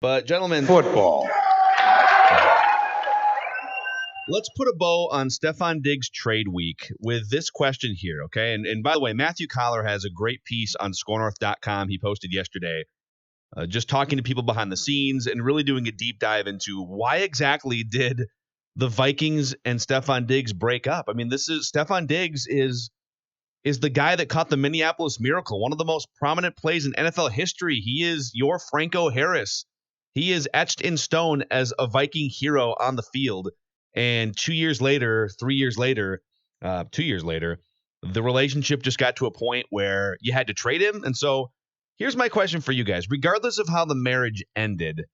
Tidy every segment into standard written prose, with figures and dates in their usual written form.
But gentlemen, Football. let's put a bow on Stefon Diggs trade week with this question here, okay? And by the way, Matthew Collar has a great piece on scorenorth.com he posted yesterday, just talking to people behind the scenes and really doing a deep dive into why exactly did the Vikings and Stefon Diggs break up. I mean, Stefon Diggs is the guy that caught the Minneapolis Miracle, one of the most prominent plays in NFL history. He is your Franco Harris. He is etched in stone as a Viking hero on the field. And 2 years later, 3 years later, 2 years later, the relationship just got to a point where you had to trade him. And so here's my question for you guys. Regardless of how the marriage ended,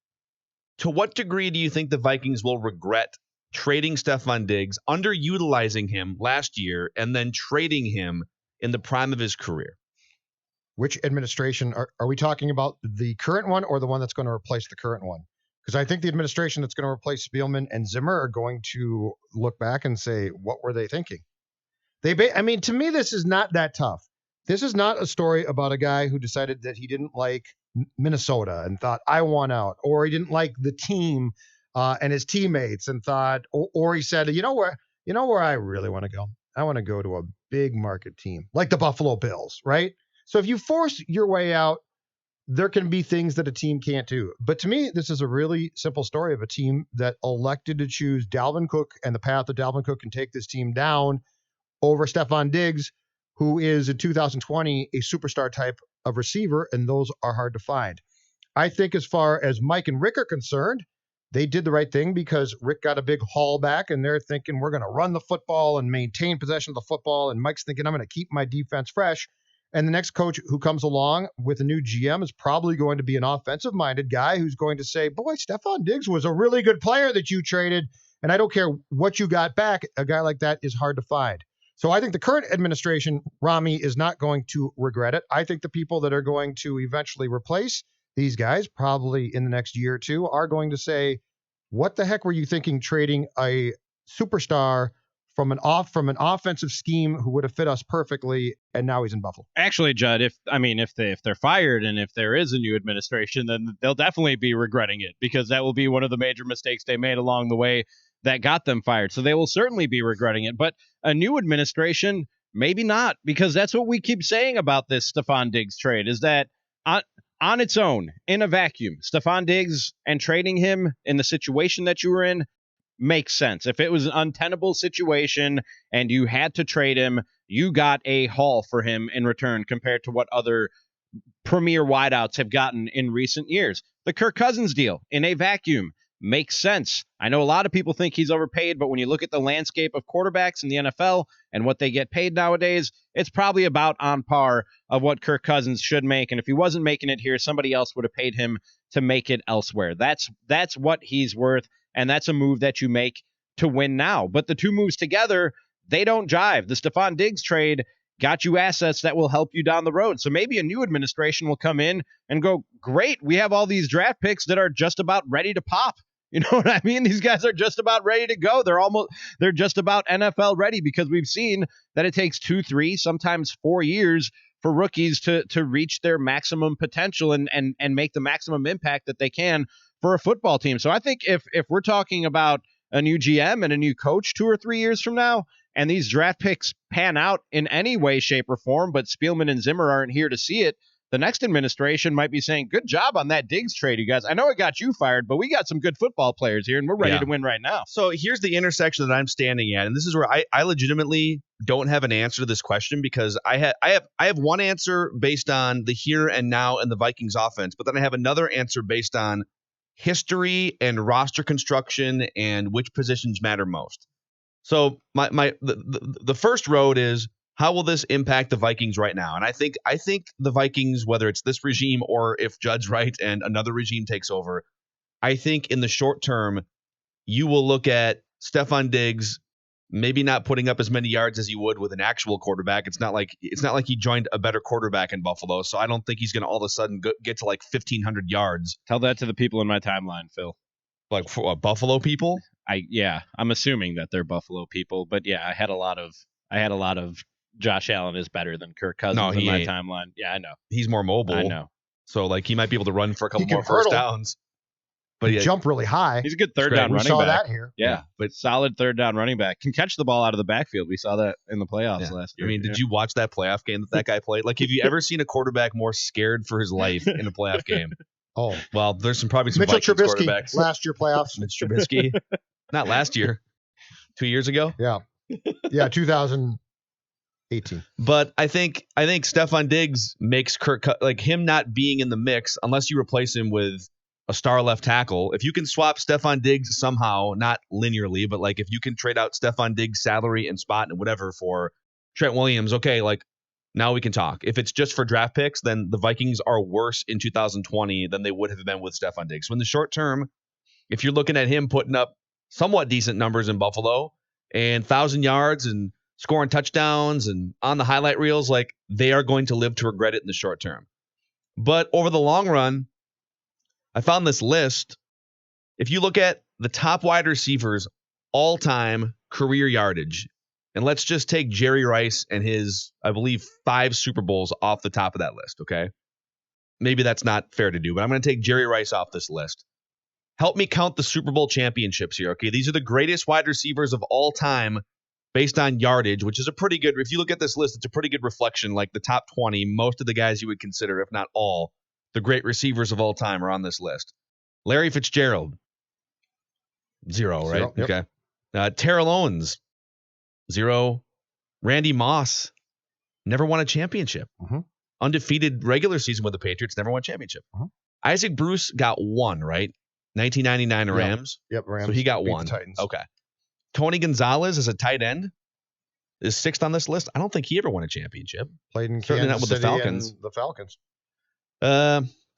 to what degree do you think the Vikings will regret trading Stefon Diggs, underutilizing him last year, and then trading him in the prime of his career? Which administration are we talking about? The current one or the one that's going to replace the current one? Because I think the administration that's going to replace Spielman and Zimmer are going to look back and say, what were they thinking? I mean, to me, this is not that tough. This is not a story about a guy who decided that he didn't like Minnesota and thought, I want out, or he didn't like the team and his teammates and thought, or he said, you know where I really want to go? I want to go to a big market team like the Buffalo Bills, right? So if you force your way out, there can be things that a team can't do. But to me, this is a really simple story of a team that elected to choose Dalvin Cook and the path that Dalvin Cook can take this team down over Stefon Diggs, who is in 2020 a superstar type of receiver, and those are hard to find. I think as far as Mike and Rick are concerned, they did the right thing because Rick got a big haul back, and they're thinking we're going to run the football and maintain possession of the football, and Mike's thinking I'm going to keep my defense fresh. And the next coach who comes along with a new GM is probably going to be an offensive-minded guy who's going to say, boy, Stefon Diggs was a really good player that you traded, and I don't care what you got back. A guy like that is hard to find. So I think the current administration, Ramie, is not going to regret it. I think the people that are going to eventually replace these guys, probably in the next year or two, are going to say, what the heck were you thinking trading a superstar from an offensive scheme who would have fit us perfectly, and now he's in Buffalo? Actually, Judd, if they're fired and if there is a new administration, then they'll definitely be regretting it, because that will be one of the major mistakes they made along the way that got them fired. So they will certainly be regretting it. But a new administration, maybe not, because that's what we keep saying about this Stefon Diggs trade, is that on its own, in a vacuum, Stefon Diggs and trading him in the situation that you were in makes sense. If it was an untenable situation and you had to trade him, you got a haul for him in return compared to what other premier wideouts have gotten in recent years. The Kirk Cousins deal in a vacuum makes sense. I know a lot of people think he's overpaid, but when you look at the landscape of quarterbacks in the NFL and what they get paid nowadays, it's probably about on par of what Kirk Cousins should make. And if he wasn't making it here, somebody else would have paid him to make it elsewhere. That's what he's worth, and that's a move that you make to win now. But the two moves together, they don't jive. The Stefon Diggs trade got you assets that will help you down the road. So maybe a new administration will come in and go, great, we have all these draft picks that are just about ready to pop. You know what I mean? These guys are just about ready to go. They're just about NFL ready, because we've seen that it takes 2, 3, sometimes 4 years for rookies to reach their maximum potential and make the maximum impact that they can for a football team. So I think if we're talking about a new GM and a new coach 2 or 3 years from now, and these draft picks pan out in any way, shape, or form, but Spielman and Zimmer aren't here to see it, the next administration might be saying, good job on that Diggs trade, you guys. I know it got you fired, but we got some good football players here, and we're ready to win right now. So here's the intersection that I'm standing at, and this is where I legitimately don't have an answer to this question, because I have one answer based on the here and now and the Vikings offense, but then I have another answer based on history and roster construction and which positions matter most. So the first road is, how will this impact the Vikings right now? And I think the Vikings, whether it's this regime or if Judd's right and another regime takes over, I think in the short term, you will look at Stefon Diggs maybe not putting up as many yards as he would with an actual quarterback. It's not like he joined a better quarterback in Buffalo, so I don't think he's going to all of a sudden get to like 1,500 yards. Tell that to the people in my timeline, Phil. Like for Buffalo people? I'm assuming that they're Buffalo people, but yeah, I had a lot of Josh Allen is better than Kirk Cousins in my timeline. Yeah, I know. He's more mobile. I know. So like he might be able to run for a couple more first downs. But He jumped really high. He's a good third great. down We running saw back. that here. Yeah, but solid third down running back. Can catch the ball out of the backfield. We saw that in the playoffs last year. I mean, did you watch that playoff game that guy played? Like, have you ever seen a quarterback more scared for his life in a playoff game? Oh, Well, there's probably some Mitchell Vikings Trubisky quarterbacks. last year playoffs. Mitch Trubisky. Not last year. 2 years ago. Yeah, 2018. But I think Stefon Diggs makes like him not being in the mix unless you replace him with a star left tackle. If you can swap Stefon Diggs somehow, not linearly, but like if you can trade out Stefon Diggs' salary and spot and whatever for Trent Williams, okay, like now we can talk. If it's just for draft picks, then the Vikings are worse in 2020 than they would have been with Stefon Diggs. So in the short term, if you're looking at him putting up somewhat decent numbers in Buffalo and 1,000 yards and scoring touchdowns and on the highlight reels, like they are going to live to regret it in the short term. But over the long run, I found this list. If you look at the top wide receivers all-time career yardage, and let's just take Jerry Rice and his, I believe, 5 Super Bowls off the top of that list, okay? Maybe that's not fair to do, but I'm going to take Jerry Rice off this list. Help me count the Super Bowl championships here, okay? These are the greatest wide receivers of all time based on yardage, which is a pretty good, if you look at this list, it's a pretty good reflection. Like the top 20, most of the guys you would consider, if not all, the great receivers of all time are on this list. Larry Fitzgerald, 0, right? Yep. Okay. Terrell Owens, 0. Randy Moss, never won a championship. Mm-hmm. Undefeated regular season with the Patriots, never won a championship. Mm-hmm. Isaac Bruce got 1, right? 1999 Rams. Yep, Rams. So he got beat 1. the Titans. Okay. Tony Gonzalez as a tight end is 6th on this list. I don't think he ever won a championship. Played in Certainly Kansas not with the City Falcons. and the Falcons.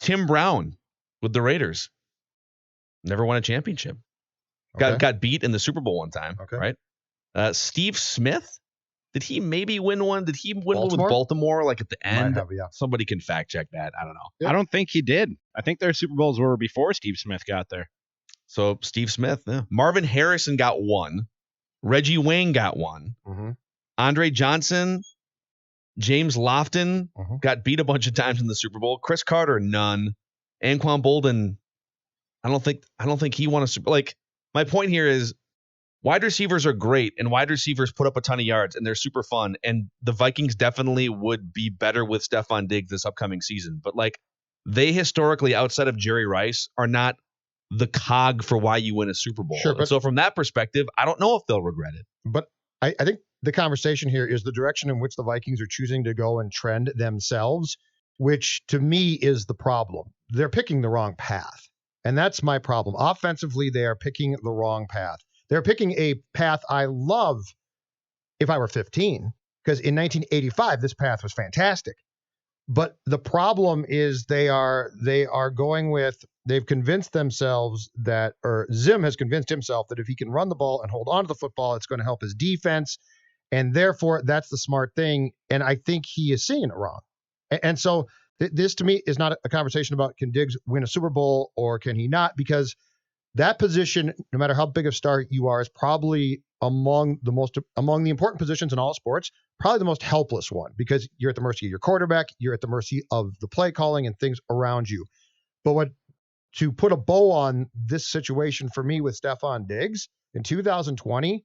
Tim Brown with the Raiders. Never won a championship. Okay. Got beat in the Super Bowl one time, Okay. right? Steve Smith, did he maybe win one? Did he win one with Baltimore? Baltimore like at the end? Might have, yeah. Somebody can fact check that. I don't know. Yep. I don't think he did. I think their Super Bowls were before Steve Smith got there. So Steve Smith, yeah. Marvin Harrison got 1. Reggie Wayne got 1. Mm-hmm. Andre Johnson, James Lofton Mhm. got beat a bunch of times in the Super Bowl. Chris Carter, none. Anquan Bolden, I don't think he won a Super Bowl. Like, my point here is wide receivers are great, and wide receivers put up a ton of yards, and they're super fun. And the Vikings definitely would be better with Stefon Diggs this upcoming season. But, like, they historically, outside of Jerry Rice, are not the cog for why you win a Super Bowl. Sure, but- so from that perspective, I don't know if they'll regret it. But I think the conversation here is the direction in which the Vikings are choosing to go and trend themselves, which to me is the problem. They're picking the wrong path. And that's my problem. Offensively, they are picking the wrong path. They're picking a path I love if I were 15, because in 1985, this path was fantastic. But the problem is they are going with, they've convinced themselves that, or Zim has convinced himself that if he can run the ball and hold on to the football, it's going to help his defense. And therefore, that's the smart thing. And I think he is seeing it wrong. And so this to me is not a conversation about can Diggs win a Super Bowl or can he not, because that position, no matter how big of a star you are, is probably among the important positions in all sports, probably the most helpless one, because you're at the mercy of your quarterback, you're at the mercy of the play calling and things around you. But to put a bow on this situation for me with Stefon Diggs in 2020,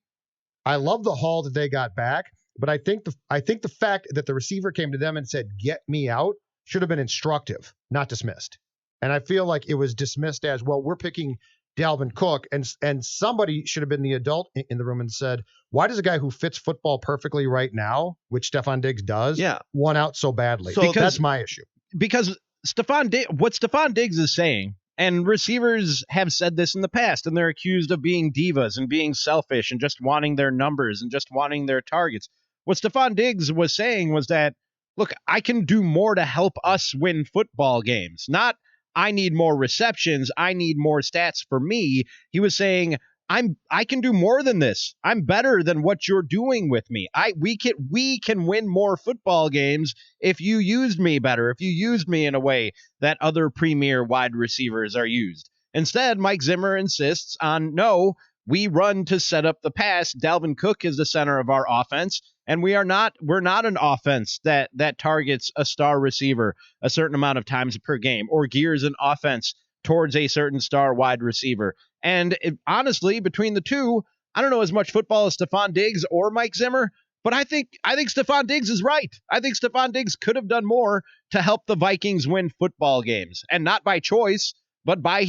I love the haul that they got back, but I think the fact that the receiver came to them and said, "Get me out," should have been instructive, not dismissed. And I feel like it was dismissed as, well, we're picking Dalvin Cook, and somebody should have been the adult in the room and said, why does a guy who fits football perfectly right now, which Stefon Diggs does, want out so badly? So that's my issue. Because what Stefon Diggs is saying, and receivers have said this in the past, and they're accused of being divas and being selfish and just wanting their numbers and just wanting their targets. What Stefon Diggs was saying was that, look, I can do more to help us win football games, not I need more receptions, I need more stats for me. He was saying, I can do more than this. I'm better than what you're doing with me. We can win more football games if you used me better, if you used me in a way that other premier wide receivers are used. Instead, Mike Zimmer insists on, no, we run to set up the pass. Dalvin Cook is the center of our offense, and we're not an offense that targets a star receiver a certain amount of times per game or gears an offense towards a certain star wide receiver. And honestly, between the two, I don't know as much football as Stefon Diggs or Mike Zimmer, but I think Stefon Diggs is right. I think Stefon Diggs could have done more to help the Vikings win football games, and not by choice, but by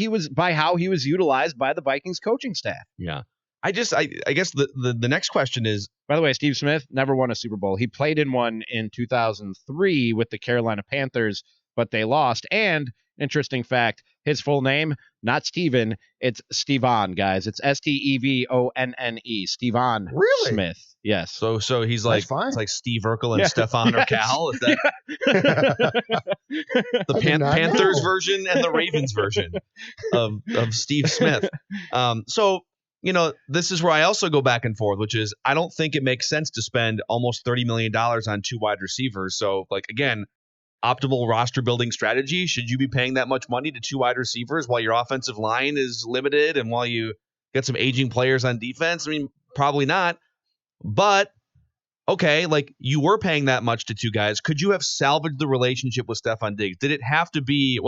how he was utilized by the Vikings coaching staff. Yeah. I guess the next question is, by the way, Steve Smith never won a Super Bowl. He played in one in 2003 with the Carolina Panthers, but they lost. And interesting fact, his full name, not Steven, it's Stefon, guys. It's Stevonne, Stefon Really? Smith. Yes. so he's like, it's like Steve Urkel and Stefan or Cal. Is that the Panthers version and the Ravens version of Steve Smith? So, this is where I also go back and forth, which is I don't think it makes sense to spend almost $30 million on 2 wide receivers. So, again, optimal roster building strategy. Should you be paying that much money to 2 wide receivers while your offensive line is limited and while you get some aging players on defense? I mean, probably not. But, okay, you were paying that much to 2 guys. Could you have salvaged the relationship with Stefon Diggs? Did it have to be,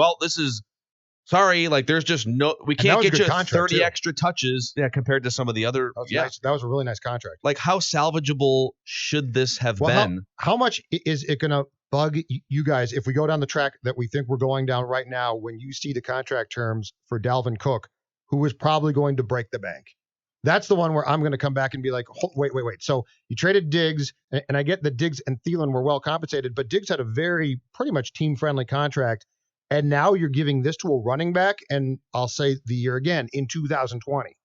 sorry, there's just we can't get you 30 extra touches compared to some of the other. Nice. That was a really nice contract. How salvageable should this have been? How much is it going to bug you guys if we go down the track that we think we're going down right now when you see the contract terms for Dalvin Cook, who is probably going to break the bank? That's the one where I'm going to come back and be like, wait. So you traded Diggs, and I get that Diggs and Thielen were well compensated, but Diggs had a very pretty much team-friendly contract. And now you're giving this to a running back, and I'll say the year again, in 2020.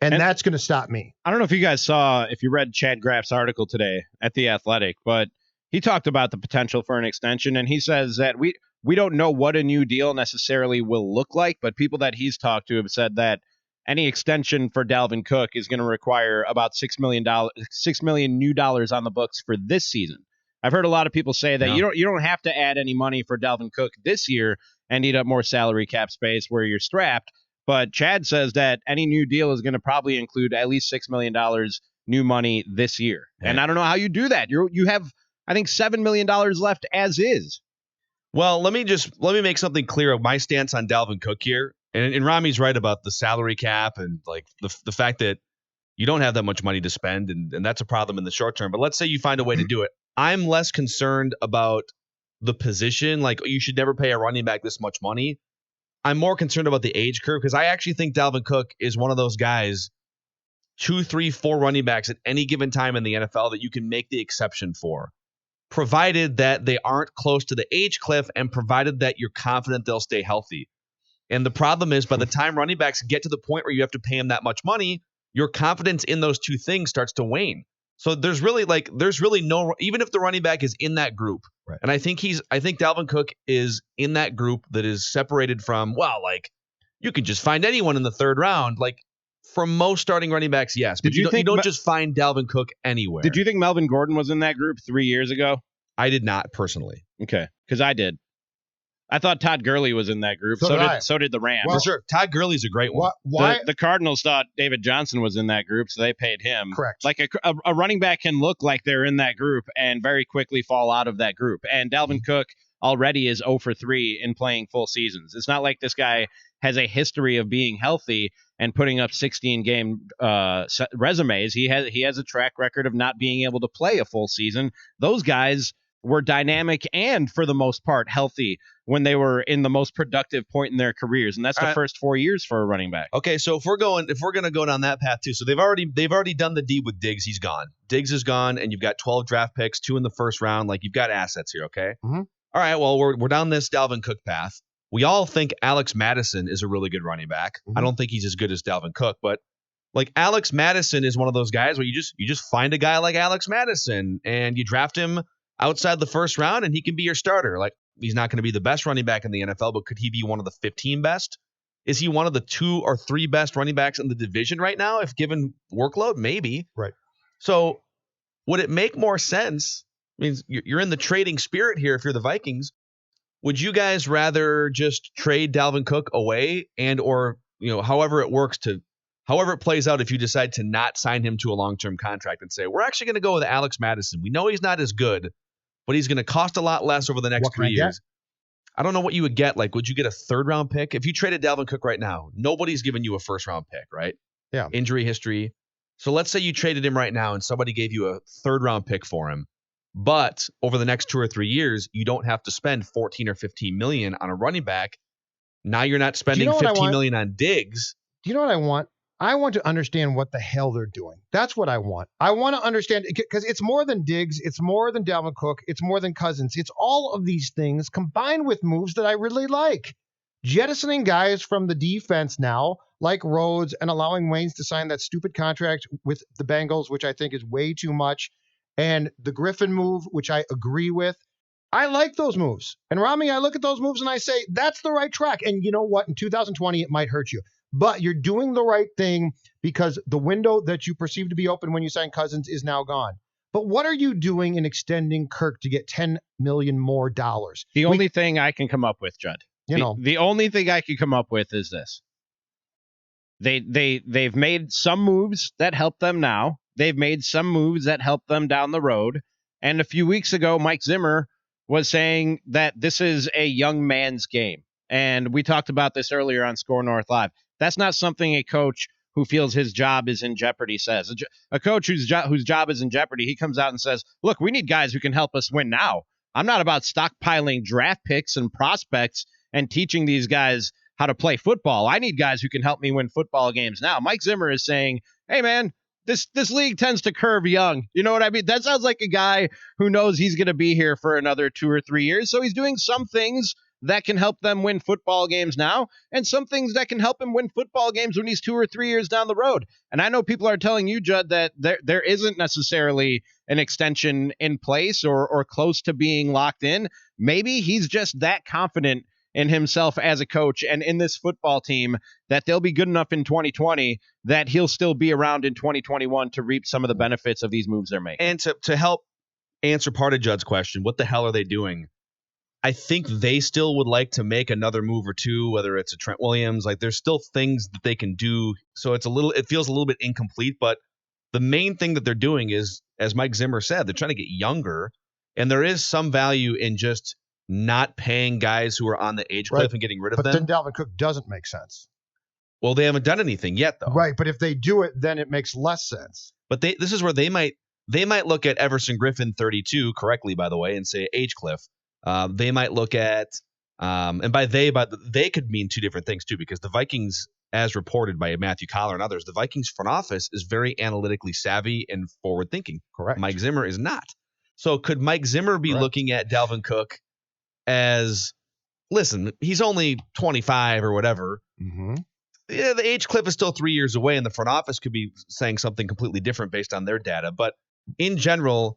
And that's going to stop me. I don't know if you read Chad Graff's article today at The Athletic, but he talked about the potential for an extension, and he says that we don't know what a new deal necessarily will look like, but people that he's talked to have said that any extension for Dalvin Cook is going to require about $6 million new dollars on the books for this season. I've heard a lot of people say that you don't have to add any money for Dalvin Cook this year and eat up more salary cap space where you're strapped. But Chad says that any new deal is going to probably include at least $6 million new money this year. Yeah. And I don't know how you do that. You have, I think, $7 million left as is. Well, let me make something clear of my stance on Dalvin Cook here. And Ramie's right about the salary cap and the fact that you don't have that much money to spend, and that's a problem in the short term. But let's say you find a way to do it. I'm less concerned about the position. You should never pay a running back this much money. I'm more concerned about the age curve because I actually think Dalvin Cook is one of those guys, 2, 3, 4 running backs at any given time in the NFL that you can make the exception for, provided that they aren't close to the age cliff and provided that you're confident they'll stay healthy. And the problem is by the time running backs get to the point where you have to pay them that much money, your confidence in those two things starts to wane. So there's really no, even if the running back is in that group, right. And I think Dalvin Cook is in that group that is separated from, you can just find anyone in the 3rd round. For most starting running backs, yes. But you don't just find Dalvin Cook anywhere. Did you think Melvin Gordon was in that group 3 years ago? I did not personally. Okay, because I did. I thought Todd Gurley was in that group. So did the Rams. Well, for sure. Todd Gurley's a great one. Why? The Cardinals thought David Johnson was in that group, so they paid him. Correct. A running back can look like they're in that group and very quickly fall out of that group. And Dalvin Cook already is 0 for 3 in playing full seasons. It's not like this guy has a history of being healthy and putting up 16-game resumes. He has a track record of not being able to play a full season. Those guys were dynamic and, for the most part, healthy when they were in the most productive point in their careers, and that's the first 4 years for a running back. Okay, so if we're going to go down that path too, so they've already done the deed with Diggs. He's gone. Diggs is gone, and you've got 12 draft picks, 2 in the 1st round. You've got assets here. Okay. Mm-hmm. All right. Well, we're down this Dalvin Cook path. We all think Alex Madison is a really good running back. Mm-hmm. I don't think he's as good as Dalvin Cook, but Alex Madison is one of those guys where you just find a guy like Alex Madison and you draft him outside the 1st round, and he can be your starter. He's not going to be the best running back in the NFL, but could he be one of the 15 best? Is he one of the 2 or 3 best running backs in the division right now, if given workload? Maybe. Right. So would it make more sense? I mean, you're in the trading spirit here if you're the Vikings. Would you guys rather just trade Dalvin Cook away or however it plays out if you decide to not sign him to a long-term contract and say, we're actually going to go with Alex Madison. We know he's not as good, but he's going to cost a lot less over the next 3 years. I don't know what you would get. Like, would you get a 3rd round pick? If you traded Dalvin Cook right now, nobody's giving you a 1st round pick, right? Yeah. Injury history. So let's say you traded him right now and somebody gave you a 3rd round pick for him. But over the next 2 or 3 years, you don't have to spend 14 or 15 million on a running back. Now you're not spending 15 million on Diggs. Do you know what I want? I want to understand what the hell they're doing. That's what I want. I want to understand, because it's more than Diggs. It's more than Dalvin Cook. It's more than Cousins. It's all of these things combined with moves that I really like. Jettisoning guys from the defense now, like Rhodes, and allowing Waynes to sign that stupid contract with the Bengals, which I think is way too much. And the Griffin move, which I agree with. I like those moves. And Ramie, I look at those moves and I say, that's the right track. And you know what? In 2020, it might hurt you. But you're doing the right thing because the window that you perceive to be open when you sign Cousins is now gone. But what are you doing in extending Kirk to get $10 million more dollars? The only thing I can come up with, Judd, the only thing I can come up with is this. They've made some moves that help them now. They've made some moves that help them down the road. And a few weeks ago, Mike Zimmer was saying that this is a young man's game. And we talked about this earlier on Score North Live. That's not something a coach who feels his job is in jeopardy says. A coach whose job is in jeopardy, he comes out and says, look, we need guys who can help us win now. I'm not about stockpiling draft picks and prospects and teaching these guys how to play football. I need guys who can help me win football games now. Mike Zimmer is saying, hey, man, this league tends to curve young. You know what I mean? That sounds like a guy who knows he's going to be here for another 2 or 3 years. So he's doing some things that can help them win football games now, and some things that can help him win football games when he's 2 or 3 years down the road. And I know people are telling you, Judd, that there isn't necessarily an extension in place or close to being locked in. Maybe he's just that confident in himself as a coach and in this football team that they'll be good enough in 2020 that he'll still be around in 2021 to reap some of the benefits of these moves they're making. And to help answer part of Judd's question, what the hell are they doing? I think they still would like to make another move or two, whether it's a Trent Williams. Like, there's still things that they can do. So it feels a little bit incomplete, but the main thing that they're doing is, as Mike Zimmer said, they're trying to get younger, and there is some value in just not paying guys who are on the age cliff and getting rid of them. But then Dalvin Cook doesn't make sense. Well, they haven't done anything yet, though. Right, but if they do it, then it makes less sense. But this is where they might look at Everson Griffin 32 correctly, by the way, and say age cliff. They might look at, and by they could mean two different things too, because the Vikings, as reported by Matthew Collar and others, the Vikings front office is very analytically savvy and forward thinking. Correct. Mike Zimmer is not. So could Mike Zimmer be looking at Dalvin Cook as, listen, he's only 25 or whatever. Mm-hmm. Yeah, the age cliff is still 3 years away, and the front office could be saying something completely different based on their data. But in general,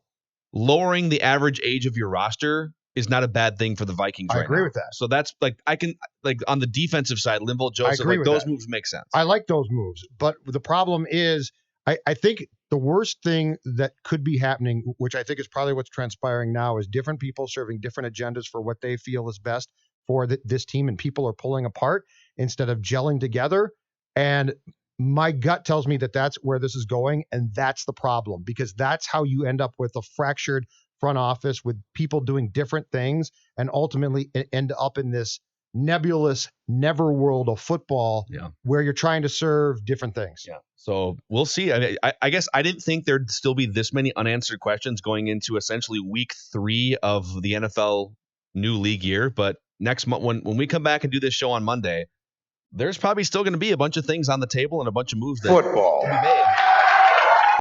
lowering the average age of your roster is not a bad thing for the Vikings right now. I agree with that. So that's on the defensive side, Linval, Joseph, those moves make sense. I like those moves. But the problem is, I think the worst thing that could be happening, which I think is probably what's transpiring now, is different people serving different agendas for what they feel is best for this team, and people are pulling apart instead of gelling together. And my gut tells me that that's where this is going, and that's the problem, because that's how you end up with a fractured front office with people doing different things, and ultimately end up in this nebulous never world of football where you're trying to serve different things. Yeah. So we'll see. I guess I didn't think there'd still be this many unanswered questions going into essentially week 3 of the NFL new league year. But next month, when we come back and do this show on Monday, there's probably still going to be a bunch of things on the table and a bunch of moves that can be made.